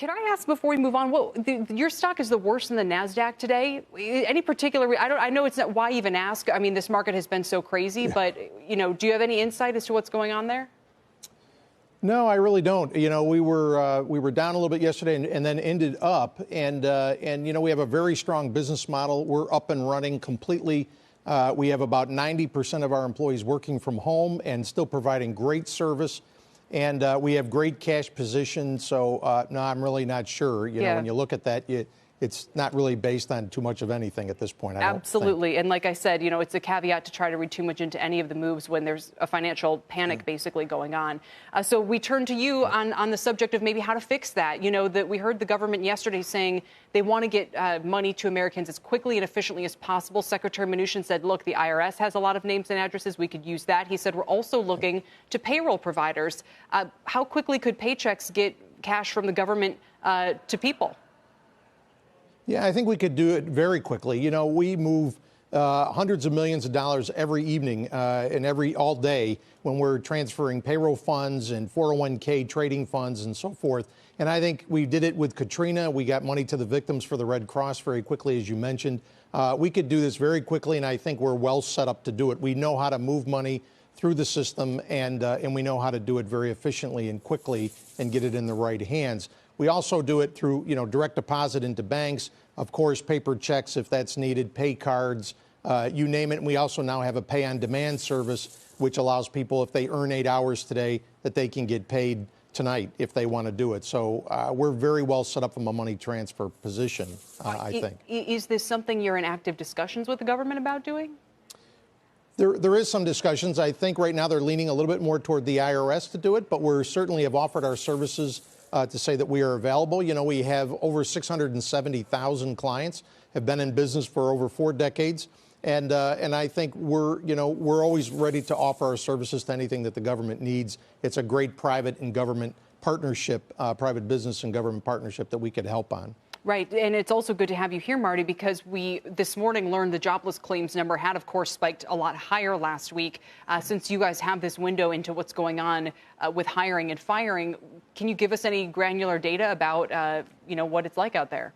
Can I ask before we move on, your stock is the worst in the NASDAQ today? Any particular, I know it's not, why even ask? I mean, this market has been so crazy, but, do you have any insight as to what's going on there? No, I really don't. We were down a little bit yesterday and then ended up. And we have a very strong business model. We're up and running completely. We have about 90% of our employees working from home and still providing great service. And we have great cash position. So, no, I'm really not sure. When you look at that, it's not really based on too much of anything at this point. Absolutely. And like I said, it's a caveat to try to read too much into any of the moves when there's a financial panic basically going on. So we turn to you on the subject of maybe how to fix that. That we heard the government yesterday saying they want to get money to Americans as quickly and efficiently as possible. Secretary Mnuchin said, look, the IRS has a lot of names and addresses. We could use that. He said, we're also looking to payroll providers. How quickly could Paychex get cash from the government to people? Yeah, I think we could do it very quickly. We move hundreds of millions of dollars every evening and all day when we're transferring payroll funds and 401k trading funds and so forth. And I think we did it with Katrina. We got money to the victims for the Red Cross very quickly, as you mentioned. We could do this very quickly, and I think we're well set up to do it. We know how to move money through the system, and we know how to do it very efficiently and quickly and get it in the right hands. We also do it through, direct deposit into banks, of course, paper checks if that's needed, pay cards, you name it. And we also now have a pay-on-demand service, which allows people, if they earn 8 hours today, that they can get paid tonight if they want to do it. So we're very well set up from a money transfer position, I think. Is this something you're in active discussions with the government about doing? There is some discussions. I think right now they're leaning a little bit more toward the IRS to do it, but we certainly have offered our services to say that we are available. We have over 670,000 clients, have been in business for over 4 decades. And I think we're always ready to offer our services to anything that the government needs. It's a great private and government partnership, private business and government partnership that we could help on. Right. And it's also good to have you here, Marty, because we this morning learned the jobless claims number had, of course, spiked a lot higher last week. Since you guys have this window into what's going on with hiring and firing, can you give us any granular data about, what it's like out there?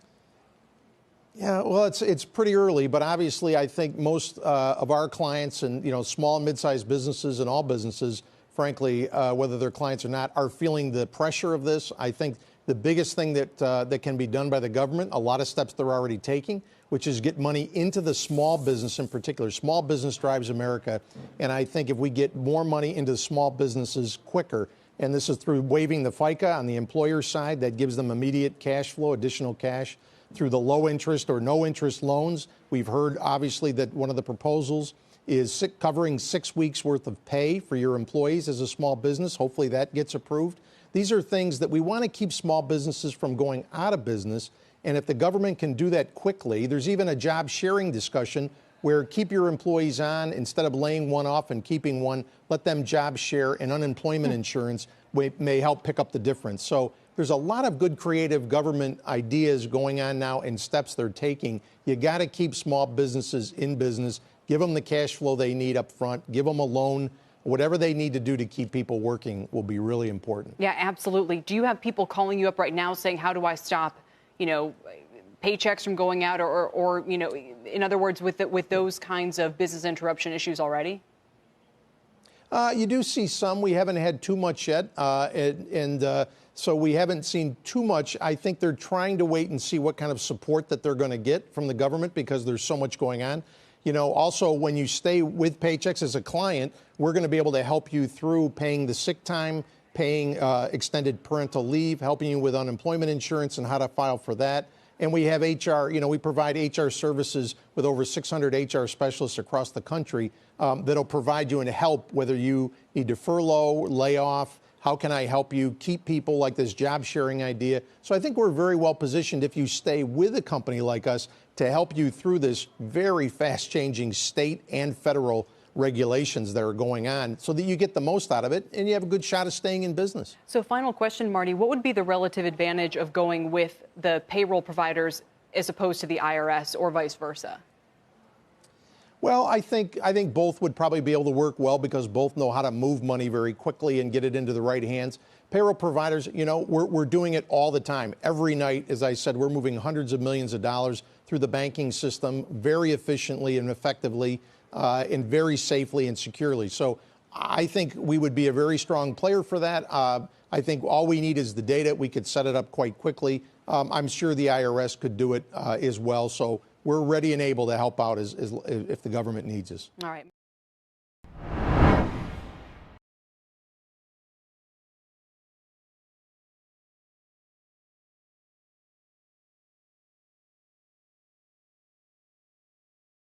Yeah, well, it's pretty early, but obviously I think most of our clients and, small and mid-sized businesses and all businesses, frankly, whether they're clients or not, are feeling the pressure of this. I think the biggest thing that can be done by the government, a lot of steps they're already taking, which is get money into the small business in particular. Small business drives America. And I think if we get more money into small businesses quicker, and this is through waiving the FICA on the employer side, that gives them immediate cash flow, additional cash, through the low interest or no interest loans. We've heard, obviously, that one of the proposals is covering 6 weeks worth of pay for your employees as a small business. Hopefully that gets approved. These are things that we want to keep small businesses from going out of business. And if the government can do that quickly, there's even a job sharing discussion where keep your employees on instead of laying one off and keeping one, let them job share, and unemployment insurance may help pick up the difference. So there's a lot of good creative government ideas going on now and steps they're taking. You got to keep small businesses in business, give them the cash flow they need up front, give them a loan. Whatever they need to do to keep people working will be really important. Yeah, absolutely. Do you have people calling you up right now saying, how do I stop, paychecks from going out or in other words, with those kinds of business interruption issues already? You do see some. We haven't had too much yet. So we haven't seen too much. I think they're trying to wait and see what kind of support that they're going to get from the government because there's so much going on. Also, when you stay with Paychex as a client, we're going to be able to help you through paying the sick time, paying extended parental leave, helping you with unemployment insurance and how to file for that. And we have HR, we provide HR services with over 600 HR specialists across the country that'll provide you and help whether you need to furlough, lay off. How can I help you keep people, like this job sharing idea? So I think we're very well positioned if you stay with a company like us to help you through this very fast changing state and federal regulations that are going on so that you get the most out of it and you have a good shot of staying in business. So final question, Marty, what would be the relative advantage of going with the payroll providers as opposed to the IRS or vice versa? Well, I think both would probably be able to work well because both know how to move money very quickly and get it into the right hands. Payroll providers, you know, we're doing it all the time. Every night, as I said, we're moving hundreds of millions of dollars through the banking system very efficiently and effectively and very safely and securely. So I think we would be a very strong player for that. I think all we need is the data. We could set it up quite quickly. I'm sure the IRS could do it as well. So we're ready and able to help out if the government needs us. All right.